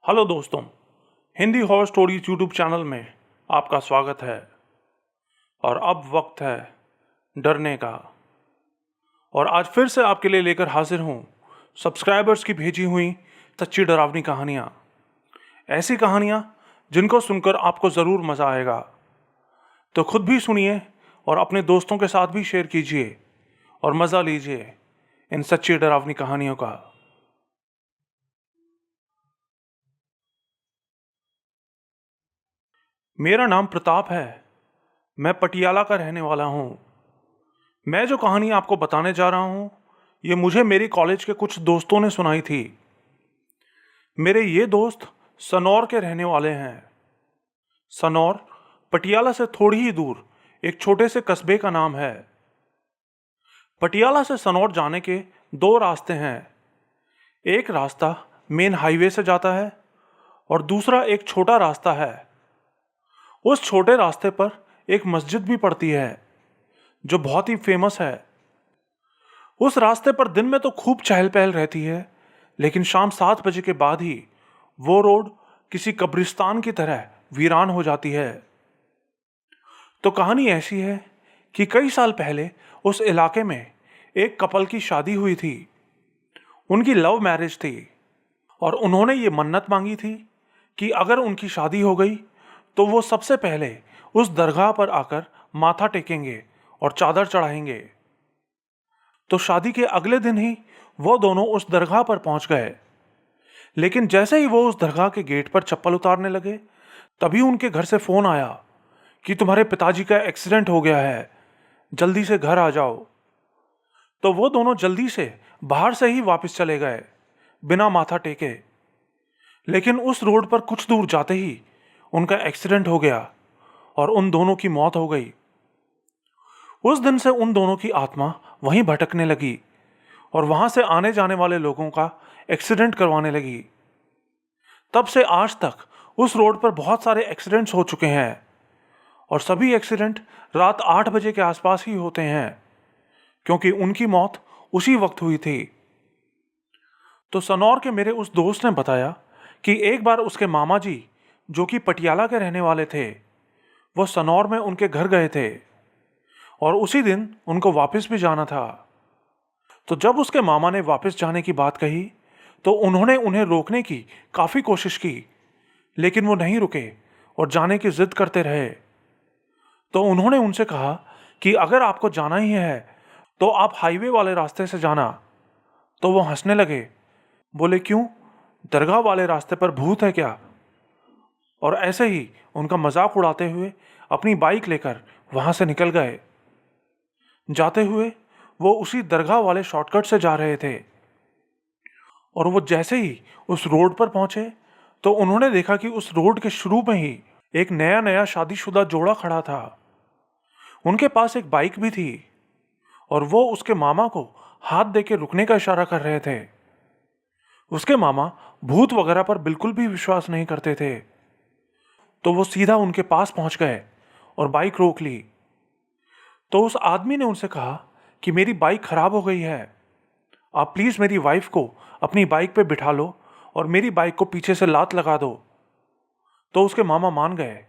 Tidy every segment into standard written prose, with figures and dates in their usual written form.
Hello दोस्तों, Hindi horror stories YouTube channel में आपका स्वागत है। और अब वक्त है डरने का। और आज फिर से आपके लिए लेकर हाजिर हूँ सब्सक्राइबर्स की भेजी हुई सच्ची डरावनी कहानियाँ। ऐसी कहानियाँ जिनको सुनकर आपको ज़रूर मज़ा आएगा। तो खुद भी सुनिए और अपने दोस्तों के साथ भी शेयर कीजिए और मज़ा लीजिए इन सच्ची डरावनी कहानियों का। मेरा नाम प्रताप है। मैं पटियाला का रहने वाला हूँ। मैं जो कहानी आपको बताने जा रहा हूँ ये मुझे मेरी कॉलेज के कुछ दोस्तों ने सुनाई थी। मेरे ये दोस्त सनौर के रहने वाले हैं। सनौर पटियाला से थोड़ी ही दूर एक छोटे से कस्बे का नाम है। पटियाला से सनौर जाने के दो रास्ते हैं। एक रास्ता मेन हाईवे से जाता है और दूसरा एक छोटा रास्ता है। उस छोटे रास्ते पर एक मस्जिद भी पड़ती है जो बहुत ही फेमस है। उस रास्ते पर दिन में तो खूब चहल पहल रहती है, लेकिन शाम 7 बजे के बाद ही वो रोड किसी कब्रिस्तान की तरह वीरान हो जाती है। तो कहानी ऐसी है कि कई साल पहले उस इलाके में एक कपल की शादी हुई थी। उनकी लव मैरिज थी और उन्होंने ये मन्नत मांगी थी कि अगर उनकी शादी हो गई तो वो सबसे पहले उस दरगाह पर आकर माथा टेकेंगे और चादर चढ़ाएंगे। तो शादी के अगले दिन ही वो दोनों उस दरगाह पर पहुंच गए। लेकिन जैसे ही वो उस दरगाह के गेट पर चप्पल उतारने लगे, तभी उनके घर से फोन आया कि तुम्हारे पिताजी का एक्सीडेंट हो गया है, जल्दी से घर आ जाओ। तो वो दोनों जल्दी से बाहर से ही वापस चले गए बिना माथा टेके। लेकिन उस रोड पर कुछ दूर जाते ही उनका एक्सीडेंट हो गया और उन दोनों की मौत हो गई। उस दिन से उन दोनों की आत्मा वहीं भटकने लगी और वहां से आने जाने वाले लोगों का एक्सीडेंट करवाने लगी। तब से आज तक उस रोड पर बहुत सारे एक्सीडेंट्स हो चुके हैं और सभी एक्सीडेंट रात 8 बजे के आसपास ही होते हैं, क्योंकि उनकी मौत उसी वक्त हुई थी। तो सनौर के मेरे उस दोस्त ने बताया कि एक बार उसके मामा जी, जो कि पटियाला के रहने वाले थे, वो सनौर में उनके घर गए थे और उसी दिन उनको वापस भी जाना था। तो जब उसके मामा ने वापस जाने की बात कही तो उन्होंने उन्हें रोकने की काफी कोशिश की, लेकिन वो नहीं रुके और जाने की जिद करते रहे। तो उन्होंने उनसे कहा कि अगर आपको जाना ही है तो आप हाईवे वाले रास्ते से जाना। तो वो हंसने लगे, बोले क्यों, दरगाह वाले रास्ते पर भूत है क्या? और ऐसे ही उनका मजाक उड़ाते हुए अपनी बाइक लेकर वहां से निकल गए। जाते हुए वो उसी दरगाह वाले शॉर्टकट से जा रहे थे और वो जैसे ही उस रोड पर पहुंचे तो उन्होंने देखा कि उस रोड के शुरू में ही एक नया नया शादीशुदा जोड़ा खड़ा था। उनके पास एक बाइक भी थी और वो उसके मामा को हाथ देके रुकने का इशारा कर रहे थे। उसके मामा भूत वगैरह पर बिल्कुल भी विश्वास नहीं करते थे। तो वो सीधा उनके पास पहुंच गए और बाइक रोक ली। तो उस आदमी ने उनसे कहा कि मेरी बाइक खराब हो गई है, आप प्लीज मेरी वाइफ को अपनी बाइक पे बिठा लो और मेरी बाइक को पीछे से लात लगा दो। तो उसके मामा मान गए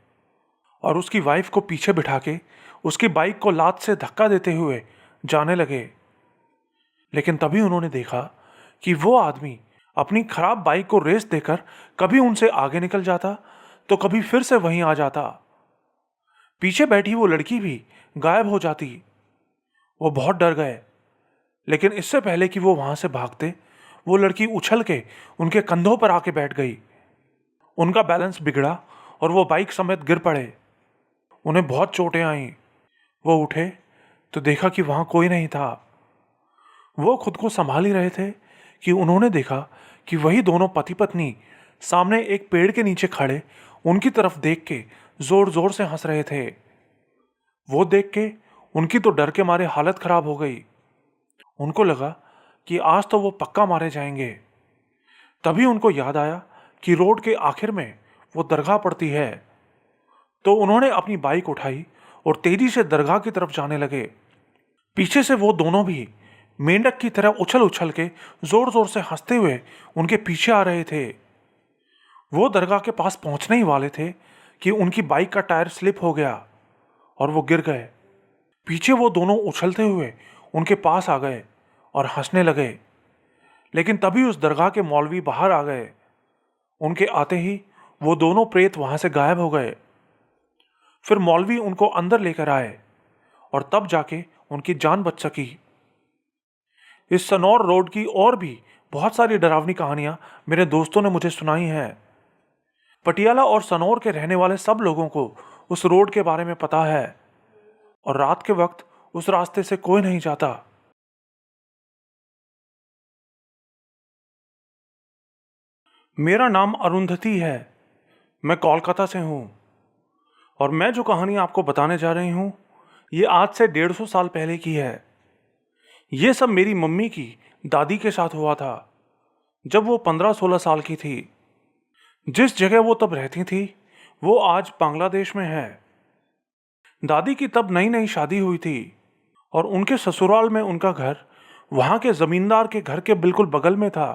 और उसकी वाइफ को पीछे बिठा के उसकी बाइक को लात से धक्का देते हुए जाने लगे। लेकिन तभी उन्होंने देखा कि वो आदमी अपनी खराब बाइक को रेस देकर कभी उनसे आगे निकल जाता तो कभी फिर से वहीं आ जाता। पीछे बैठी वो लड़की भी गायब हो जाती। वो बहुत डर गए, लेकिन इससे पहले कि वो वहां से भागते, वो लड़की उछल के उनके कंधों पर आके बैठ गई। उनका बैलेंस बिगड़ा और वो बाइक समेत गिर पड़े। उन्हें बहुत चोटें आईं। वो उठे तो देखा कि वहां कोई नहीं था। वो खुद को संभाल ही रहे थे कि उन्होंने देखा कि वही दोनों पति पत्नी सामने एक पेड़ के नीचे खड़े उनकी तरफ देख के जोर जोर से हंस रहे थे। वो देख के उनकी तो डर के मारे हालत खराब हो गई। उनको लगा कि आज तो वो पक्का मारे जाएंगे। तभी उनको याद आया कि रोड के आखिर में वो दरगाह पड़ती है। तो उन्होंने अपनी बाइक उठाई और तेजी से दरगाह की तरफ जाने लगे। पीछे से वो दोनों भी मेंढक की तरह उछल उछल के जोर जोर से हंसते हुए उनके पीछे आ रहे थे। वो दरगाह के पास पहुंचने ही वाले थे कि उनकी बाइक का टायर स्लिप हो गया और वो गिर गए। पीछे वो दोनों उछलते हुए उनके पास आ गए और हंसने लगे। लेकिन तभी उस दरगाह के मौलवी बाहर आ गए। उनके आते ही वो दोनों प्रेत वहां से गायब हो गए। फिर मौलवी उनको अंदर लेकर आए और तब जाके उनकी जान बच सकी। इस सनौर रोड की और भी बहुत सारी डरावनी कहानियां मेरे दोस्तों ने मुझे सुनाई हैं। पटियाला और सनौर के रहने वाले सब लोगों को उस रोड के बारे में पता है और रात के वक्त उस रास्ते से कोई नहीं जाता। मेरा नाम अरुंधति है। मैं कोलकाता से हूँ और मैं जो कहानी आपको बताने जा रही हूँ ये आज से 150 साल पहले की है। ये सब मेरी मम्मी की दादी के साथ हुआ था जब वो 15-16 साल की थी। जिस जगह वो तब रहती थी वो आज बांग्लादेश में है। दादी की तब नई नई शादी हुई थी और उनके ससुराल में उनका घर वहां के जमींदार के घर के बिल्कुल बगल में था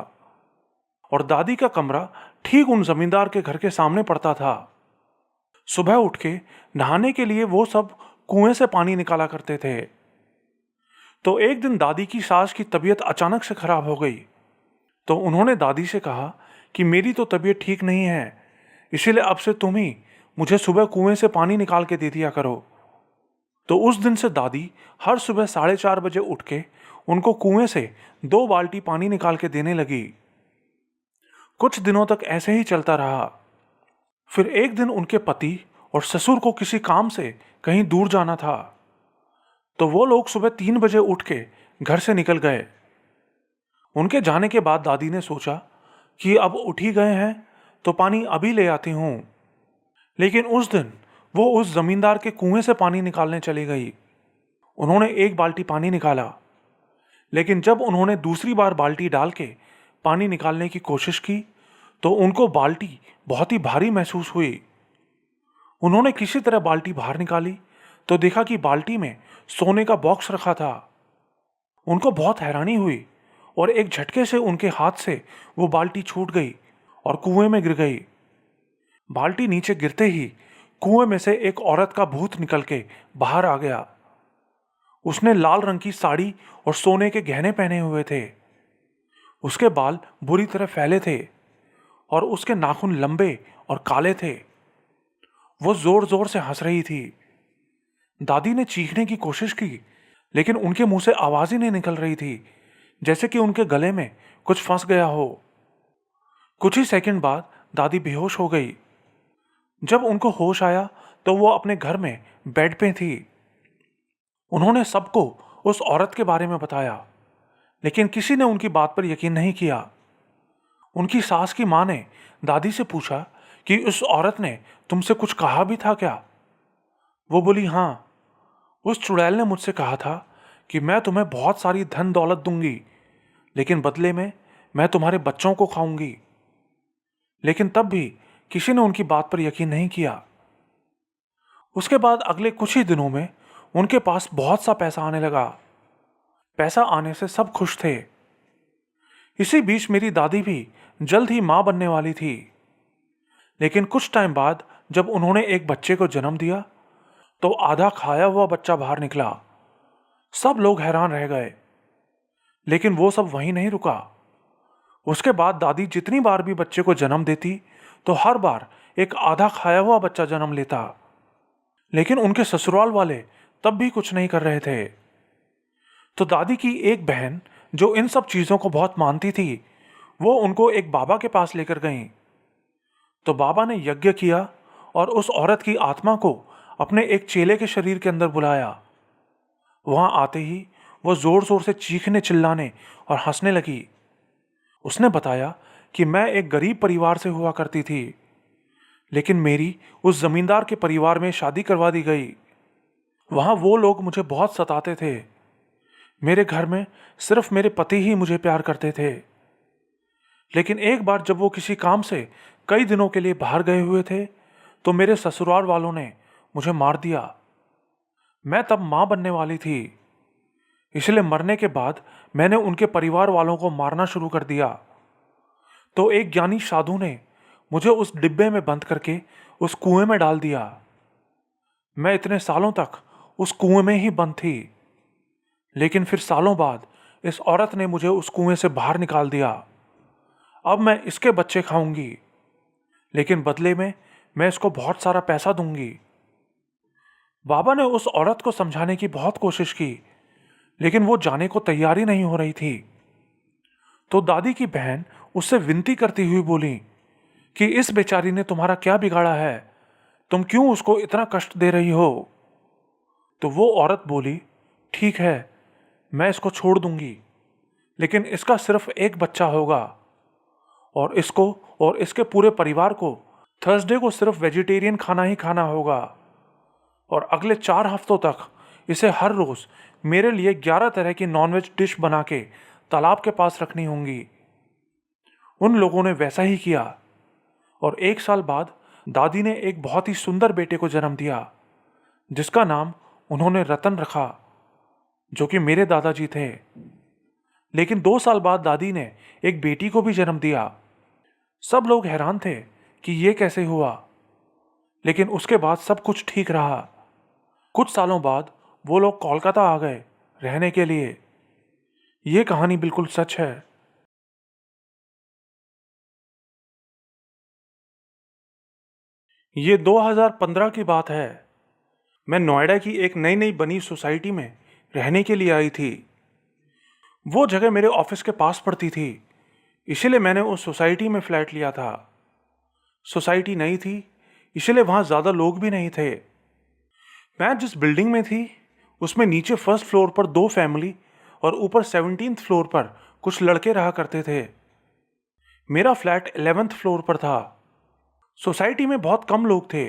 और दादी का कमरा ठीक उन जमींदार के घर के सामने पड़ता था। सुबह उठ के नहाने के लिए वो सब कुएं से पानी निकाला करते थे। तो एक दिन दादी की सास की तबीयत अचानक से खराब हो गई। तो उन्होंने दादी से कहा कि मेरी तो तबीयत ठीक नहीं है, इसीलिए अब से तुम ही मुझे सुबह कुएं से पानी निकाल के दे दिया करो। तो उस दिन से दादी हर सुबह 4:30 बजे उठ के उनको कुएं से 2 बाल्टी पानी निकाल के देने लगी। कुछ दिनों तक ऐसे ही चलता रहा। फिर एक दिन उनके पति और ससुर को किसी काम से कहीं दूर जाना था। तो वो लोग सुबह 3 बजे उठ के घर से निकल गए। उनके जाने के बाद दादी ने सोचा कि अब उठ ही गए हैं तो पानी अभी ले आती हूं। लेकिन उस दिन वो उस जमींदार के कुएं से पानी निकालने चली गई। उन्होंने 1 बाल्टी पानी निकाला, लेकिन जब उन्होंने दूसरी बार बाल्टी डाल के पानी निकालने की कोशिश की तो उनको बाल्टी बहुत ही भारी महसूस हुई। उन्होंने किसी तरह बाल्टी बाहर निकाली तो देखा कि बाल्टी में सोने का बॉक्स रखा था। उनको बहुत हैरानी हुई और एक झटके से उनके हाथ से वो बाल्टी छूट गई और कुएं में गिर गई। बाल्टी नीचे गिरते ही कुएं में से एक औरत का भूत निकल के बाहर आ गया। उसने लाल रंग की साड़ी और सोने के गहने पहने हुए थे। उसके बाल बुरी तरह फैले थे और उसके नाखून लंबे और काले थे। वो जोर जोर से हंस रही थी। दादी ने चीखने की कोशिश की, लेकिन उनके मुंह से आवाज ही नहीं निकल रही थी, जैसे कि उनके गले में कुछ फंस गया हो। कुछ ही सेकंड बाद दादी बेहोश हो गई। जब उनको होश आया तो वो अपने घर में बेड पे थी। उन्होंने सबको उस औरत के बारे में बताया, लेकिन किसी ने उनकी बात पर यकीन नहीं किया। उनकी सास की मां ने दादी से पूछा कि उस औरत ने तुमसे कुछ कहा भी था क्या? वो बोली, हाँ, उस चुड़ैल ने मुझसे कहा था कि मैं तुम्हें बहुत सारी धन दौलत दूंगी, लेकिन बदले में मैं तुम्हारे बच्चों को खाऊंगी। लेकिन तब भी किसी ने उनकी बात पर यकीन नहीं किया। उसके बाद अगले कुछ ही दिनों में उनके पास बहुत सा पैसा आने लगा। पैसा आने से सब खुश थे। इसी बीच मेरी दादी भी जल्द ही मां बनने वाली थी। लेकिन कुछ टाइम बाद जब उन्होंने एक बच्चे को जन्म दिया तो आधा खाया हुआ बच्चा बाहर निकला। सब लोग हैरान रह गए। लेकिन वो सब वहीं नहीं रुका। उसके बाद दादी जितनी बार भी बच्चे को जन्म देती तो हर बार एक आधा खाया हुआ बच्चा जन्म लेता। लेकिन उनके ससुराल वाले तब भी कुछ नहीं कर रहे थे। तो दादी की एक बहन जो इन सब चीजों को बहुत मानती थी, वो उनको एक बाबा के पास लेकर गई। तो बाबा ने यज्ञ किया और उस औरत की आत्मा को अपने एक चेले के शरीर के अंदर बुलाया। वहां आते ही वो जोर जोर से चीखने, चिल्लाने और हंसने लगी। उसने बताया कि मैं एक गरीब परिवार से हुआ करती थी, लेकिन मेरी उस जमींदार के परिवार में शादी करवा दी गई। वहां वो लोग मुझे बहुत सताते थे। मेरे घर में सिर्फ मेरे पति ही मुझे प्यार करते थे। लेकिन एक बार जब वो किसी काम से कई दिनों के लिए बाहर गए हुए थे तो मेरे ससुराल वालों ने मुझे मार दिया। मैं तब मां बनने वाली थी, इसलिए मरने के बाद मैंने उनके परिवार वालों को मारना शुरू कर दिया। तो एक ज्ञानी साधु ने मुझे उस डिब्बे में बंद करके उस कुएं में डाल दिया। मैं इतने सालों तक उस कुएं में ही बंद थी, लेकिन फिर सालों बाद इस औरत ने मुझे उस कुएं से बाहर निकाल दिया। अब मैं इसके बच्चे खाऊंगी, लेकिन बदले में मैं इसको बहुत सारा पैसा दूंगी। बाबा ने उस औरत को समझाने की बहुत कोशिश की, लेकिन वो जाने को तैयार ही नहीं हो रही थी। तो दादी की बहन उससे विनती करती हुई बोली कि इस बेचारी ने तुम्हारा क्या बिगाड़ा है, तुम क्यों उसको इतना कष्ट दे रही हो। तो वो औरत बोली, ठीक है, मैं इसको छोड़ दूंगी, लेकिन इसका सिर्फ एक बच्चा होगा और इसको और इसके पूरे परिवार को थर्सडे को सिर्फ वेजिटेरियन खाना ही खाना होगा, और अगले 4 हफ्तों तक इसे हर रोज मेरे लिए 11 तरह की नॉनवेज डिश बना के तालाब के पास रखनी होंगी। उन लोगों ने वैसा ही किया और 1 साल बाद दादी ने एक बहुत ही सुंदर बेटे को जन्म दिया, जिसका नाम उन्होंने रतन रखा, जो कि मेरे दादाजी थे। लेकिन 2 साल बाद दादी ने एक बेटी को भी जन्म दिया। सब लोग हैरान थे कि ये कैसे हुआ, लेकिन उसके बाद सब कुछ ठीक रहा। कुछ सालों बाद वो लोग कोलकाता आ गए रहने के लिए। ये कहानी बिल्कुल सच है। ये 2015 की बात है। मैं नोएडा की एक नई नई बनी सोसाइटी में रहने के लिए आई थी। वो जगह मेरे ऑफिस के पास पड़ती थी, इसीलिए मैंने उस सोसाइटी में फ्लैट लिया था। सोसाइटी नई थी, इसलिए वहाँ ज़्यादा लोग भी नहीं थे। मैं जिस बिल्डिंग में थी उसमें नीचे फर्स्ट फ्लोर पर 2 फैमिली और ऊपर 17th फ्लोर पर कुछ लड़के रहा करते थे। मेरा फ्लैट 11th फ्लोर पर था। सोसाइटी में बहुत कम लोग थे,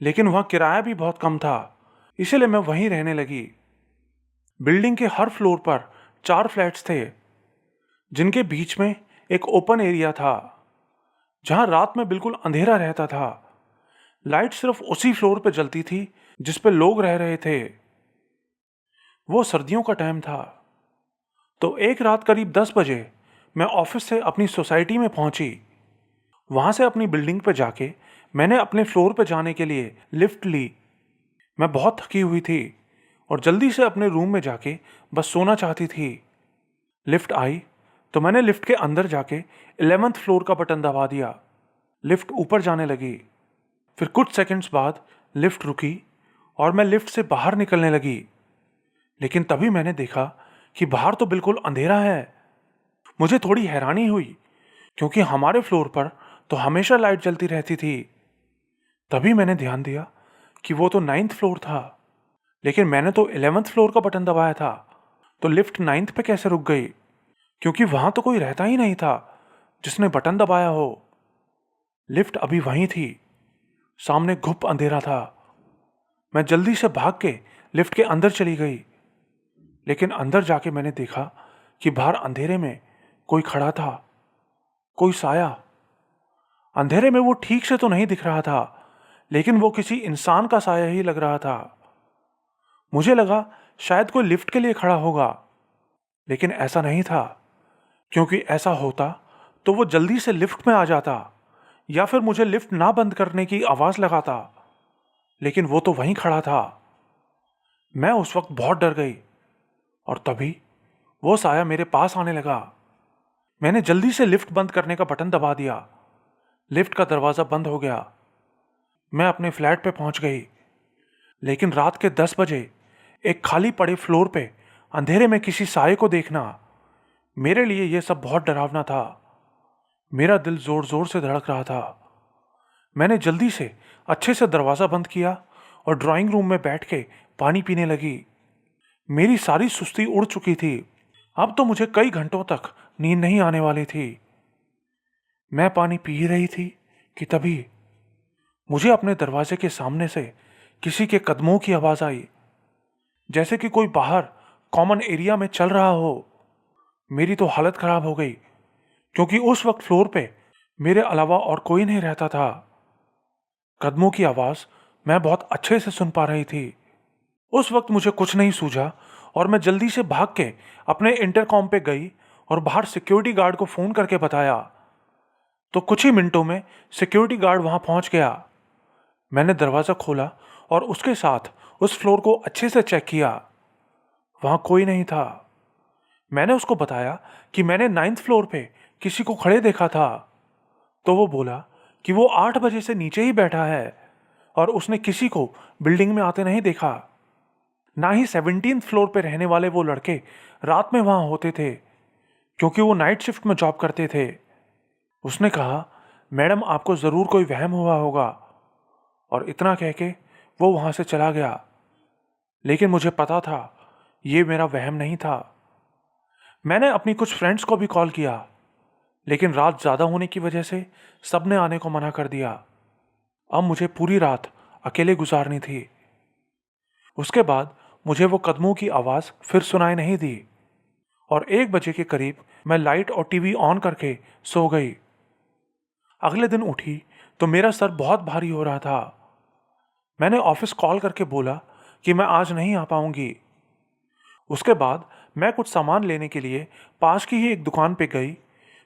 लेकिन वहाँ किराया भी बहुत कम था, इसलिए मैं वहीं रहने लगी। बिल्डिंग के हर फ्लोर पर 4 फ्लैट्स थे, जिनके बीच में एक ओपन एरिया था, जहाँ रात में बिल्कुल अंधेरा रहता था। लाइट सिर्फ उसी फ्लोर पे जलती थी जिस पे लोग रह रहे थे। वो सर्दियों का टाइम था। तो एक रात करीब 10 बजे मैं ऑफिस से अपनी सोसाइटी में पहुंची। वहां से अपनी बिल्डिंग पे जाके मैंने अपने फ्लोर पे जाने के लिए लिफ्ट ली। मैं बहुत थकी हुई थी और जल्दी से अपने रूम में जाके बस सोना चाहती थी। लिफ्ट आई तो मैंने लिफ्ट के अंदर जाके 11th फ्लोर का बटन दबा दिया। लिफ्ट ऊपर जाने लगी। फिर कुछ सेकंड्स बाद लिफ्ट रुकी और मैं लिफ्ट से बाहर निकलने लगी, लेकिन तभी मैंने देखा कि बाहर तो बिल्कुल अंधेरा है। मुझे थोड़ी हैरानी हुई, क्योंकि हमारे फ्लोर पर तो हमेशा लाइट जलती रहती थी। तभी मैंने ध्यान दिया कि वो तो 9th फ्लोर था, लेकिन मैंने तो 11th फ्लोर का बटन दबाया था। तो लिफ्ट 9th पे कैसे रुक गई, क्योंकि वहां तो कोई रहता ही नहीं था जिसने बटन दबाया हो। लिफ्ट अभी वहीं थी, सामने घुप अंधेरा था। मैं जल्दी से भाग के लिफ्ट के अंदर चली गई, लेकिन अंदर जाके मैंने देखा कि बाहर अंधेरे में कोई खड़ा था, कोई साया। अंधेरे में वो ठीक से तो नहीं दिख रहा था, लेकिन वो किसी इंसान का साया ही लग रहा था। मुझे लगा शायद कोई लिफ्ट के लिए खड़ा होगा, लेकिन ऐसा नहीं था, क्योंकि ऐसा होता तो वो जल्दी से लिफ्ट में आ जाता या फिर मुझे लिफ्ट ना बंद करने की आवाज लगाता, लेकिन वो तो वहीं खड़ा था। मैं उस वक्त बहुत डर गई और तभी वो साया मेरे पास आने लगा। मैंने जल्दी से लिफ्ट बंद करने का बटन दबा दिया। लिफ्ट का दरवाजा बंद हो गया। मैं अपने फ्लैट पे पहुंच गई, लेकिन रात के 10 बजे एक खाली पड़े फ्लोर पे अंधेरे में किसी साये को देखना मेरे लिए यह सब बहुत डरावना था। मेरा दिल जोर जोर से धड़क रहा था। मैंने जल्दी से अच्छे से दरवाजा बंद किया और ड्राइंग रूम में बैठ के पानी पीने लगी। मेरी सारी सुस्ती उड़ चुकी थी। अब तो मुझे कई घंटों तक नींद नहीं आने वाली थी। मैं पानी पी रही थी कि तभी मुझे अपने दरवाजे के सामने से किसी के कदमों की आवाज आई, जैसे कि कोई बाहर कॉमन एरिया में चल रहा हो। मेरी तो हालत खराब हो गई, क्योंकि उस वक्त फ्लोर पे मेरे अलावा और कोई नहीं रहता था। कदमों की आवाज मैं बहुत अच्छे से सुन पा रही थी। उस वक्त मुझे कुछ नहीं सूझा और मैं जल्दी से भाग के अपने इंटरकॉम पे गई और बाहर सिक्योरिटी गार्ड को फोन करके बताया तो कुछ ही मिनटों में सिक्योरिटी गार्ड वहां पहुंच गया। मैंने दरवाज़ा खोला और उसके साथ उस फ्लोर को अच्छे से चेक किया। वहां कोई नहीं था। मैंने उसको बताया कि मैंने 9th फ्लोर पे किसी को खड़े देखा था। तो वो बोला कि वो 8 बजे से नीचे ही बैठा है और उसने किसी को बिल्डिंग में आते नहीं देखा। ना ही 17th फ्लोर पे रहने वाले वो लड़के रात में वहां होते थे, क्योंकि वो नाइट शिफ्ट में जॉब करते थे। उसने कहा, मैडम आपको ज़रूर कोई वहम हुआ होगा, और इतना कह के वो वहां से चला गया। लेकिन मुझे पता था ये मेरा वहम नहीं था। मैंने अपनी कुछ फ्रेंड्स को भी कॉल किया, लेकिन रात ज़्यादा होने की वजह से सबने आने को मना कर दिया। अब मुझे पूरी रात अकेले गुजारनी थी। उसके बाद मुझे वो कदमों की आवाज़ फिर सुनाई नहीं दी और 1 बजे के करीब मैं लाइट और टीवी ऑन करके सो गई। अगले दिन उठी तो मेरा सर बहुत भारी हो रहा था। मैंने ऑफिस कॉल करके बोला कि मैं आज नहीं आ पाऊंगी। उसके बाद मैं कुछ सामान लेने के लिए पास की ही एक दुकान पे गई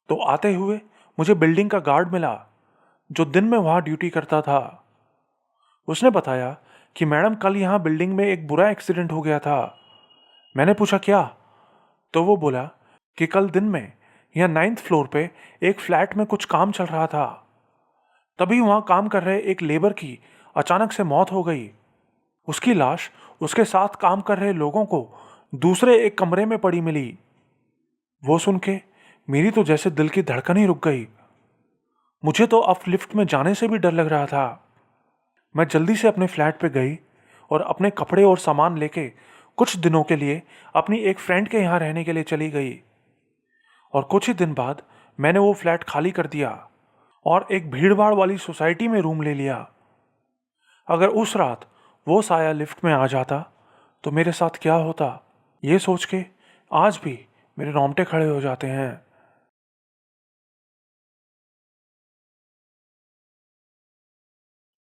तो आते हुए मुझे बिल्डिंग का गार्ड मिला जो दिन में वहाँ ड्यूटी करता था। उसने बताया कि मैडम कल यहाँ बिल्डिंग में एक बुरा एक्सीडेंट हो गया था। मैंने पूछा क्या? तो वो बोला कि कल दिन में यहाँ 9th फ्लोर पे एक फ्लैट में कुछ काम चल रहा था। तभी वहाँ काम कर रहे एक लेबर की अचानक से मौत हो गई। उसकी लाश उसके साथ काम कर रहे लोगों को दूसरे एक कमरे में पड़ी मिली। वो सुन के मेरी तो जैसे दिल की धड़कन ही रुक गई। मुझे तो अब लिफ्ट में जाने से भी डर लग रहा था। मैं जल्दी से अपने फ्लैट पे गई और अपने कपड़े और सामान लेके कुछ दिनों के लिए अपनी एक फ्रेंड के यहाँ रहने के लिए चली गई। और कुछ ही दिन बाद मैंने वो फ्लैट खाली कर दिया और एक भीड़भाड़ वाली सोसाइटी में रूम ले लिया। अगर उस रात वो साया लिफ्ट में आ जाता तो मेरे साथ क्या होता, ये सोच के आज भी मेरे रोंगटे खड़े हो जाते हैं।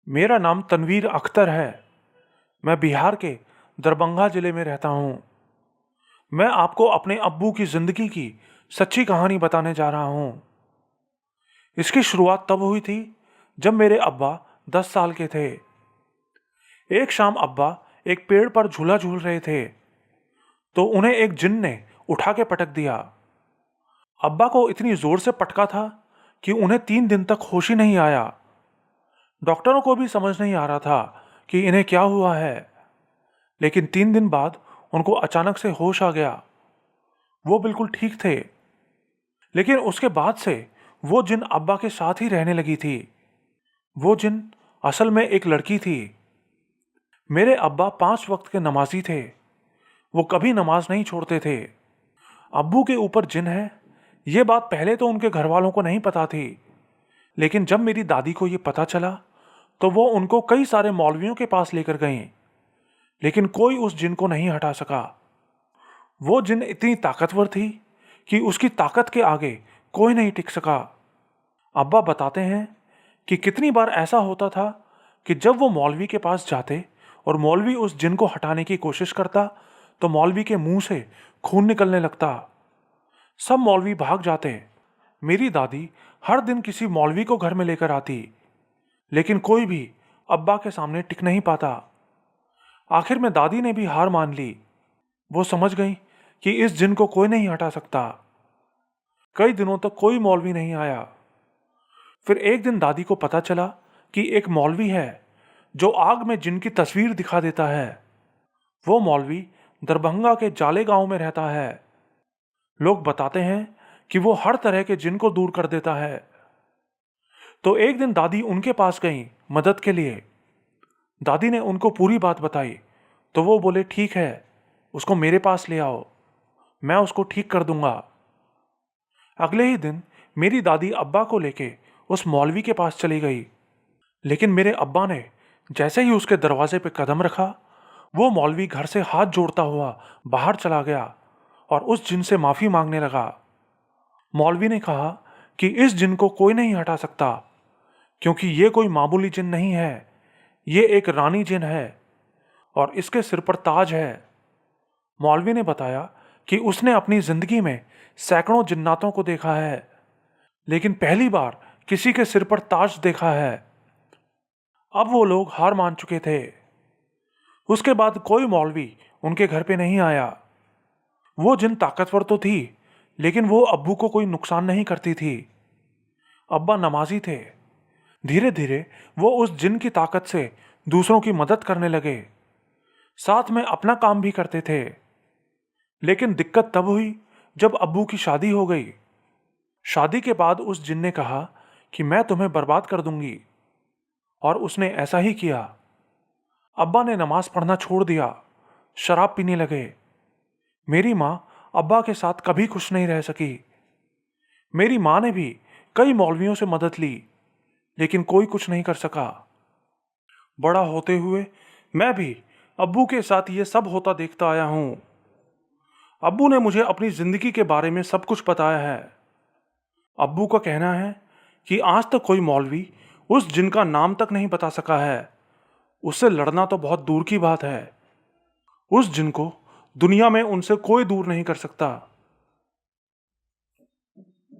मेरा नाम तनवीर अख्तर है। मैं बिहार के दरभंगा जिले में रहता हूँ। मैं आपको अपने अब्बू की जिंदगी की सच्ची कहानी बताने जा रहा हूँ। इसकी शुरुआत तब हुई थी जब मेरे अब्बा 10 साल के थे। एक शाम अब्बा एक पेड़ पर झूला झूल रहे थे तो उन्हें एक जिन ने उठा के पटक दिया। अब्बा को इतनी जोर से पटका था कि उन्हें 3 दिन तक होश ही नहीं आया। डॉक्टरों को भी समझ नहीं आ रहा था कि इन्हें क्या हुआ है, लेकिन 3 दिन बाद उनको अचानक से होश आ गया। वो बिल्कुल ठीक थे। लेकिन उसके बाद से वो जिन अब्बा के साथ ही रहने लगी थी। वो जिन असल में एक लड़की थी। मेरे अब्बा 5 वक्त के नमाजी थे। वो कभी नमाज नहीं छोड़ते थे। अब्बू के ऊपर जिन है, ये बात पहले तो उनके घर वालों को नहीं पता थी, लेकिन जब मेरी दादी को ये पता चला तो वो उनको कई सारे मौलवियों के पास लेकर गई, लेकिन कोई उस जिन को नहीं हटा सका। वो जिन इतनी ताकतवर थी कि उसकी ताकत के आगे कोई नहीं टिक सका। अब्बा बताते हैं कि कितनी बार ऐसा होता था कि जब वो मौलवी के पास जाते और मौलवी उस जिन को हटाने की कोशिश करता तो मौलवी के मुंह से खून निकलने लगता। सब मौलवी भाग जाते। मेरी दादी हर दिन किसी मौलवी को घर में लेकर आती, लेकिन कोई भी अब्बा के सामने टिक नहीं पाता। आखिर में दादी ने भी हार मान ली। वो समझ गई कि इस जिन को कोई नहीं हटा सकता। कई दिनों तक कोई मौलवी नहीं आया। फिर एक दिन दादी को पता चला कि एक मौलवी है जो आग में जिन की तस्वीर दिखा देता है। वो मौलवी दरभंगा के जाले गांव में रहता है। लोग बताते हैं कि वो हर तरह के जिन को दूर कर देता है। तो एक दिन दादी उनके पास गई मदद के लिए। दादी ने उनको पूरी बात बताई तो वो बोले ठीक है, उसको मेरे पास ले आओ, मैं उसको ठीक कर दूंगा। अगले ही दिन मेरी दादी अब्बा को लेके उस मौलवी के पास चली गई, लेकिन मेरे अब्बा ने जैसे ही उसके दरवाजे पे कदम रखा, वो मौलवी घर से हाथ जोड़ता हुआ बाहर चला गया और उस जिन से माफी मांगने लगा। मौलवी ने कहा कि इस जिन को कोई नहीं हटा सकता, क्योंकि ये कोई मामूली जिन नहीं है, ये एक रानी जिन है और इसके सिर पर ताज है। मौलवी ने बताया कि उसने अपनी जिंदगी में सैकड़ों जिन्नातों को देखा है, लेकिन पहली बार किसी के सिर पर ताज देखा है। अब वो लोग हार मान चुके थे। उसके बाद कोई मौलवी उनके घर पे नहीं आया। वो जिन ताकतवर तो थी, लेकिन वो अब्बू को कोई नुकसान नहीं करती थी। अब्बा नमाजी थे। धीरे धीरे वो उस जिन की ताकत से दूसरों की मदद करने लगे, साथ में अपना काम भी करते थे। लेकिन दिक्कत तब हुई जब अब्बू की शादी हो गई। शादी के बाद उस जिन ने कहा कि मैं तुम्हें बर्बाद कर दूंगी, और उसने ऐसा ही किया। अब्बा ने नमाज पढ़ना छोड़ दिया, शराब पीने लगे। मेरी माँ अब्बा के साथ कभी खुश नहीं रह सकी। मेरी माँ ने भी कई मौलवियों से मदद ली, लेकिन कोई कुछ नहीं कर सका। बड़ा होते हुए मैं भी अब्बू के साथ ये सब होता देखता आया हूं। अब्बू ने मुझे अपनी जिंदगी के बारे में सब कुछ बताया है। अब्बू का कहना है कि आज तक कोई मौलवी उस जिनका नाम तक नहीं बता सका है। उससे लड़ना तो बहुत दूर की बात है। उस जिन को दुनिया में उनसे कोई दूर नहीं कर सकता।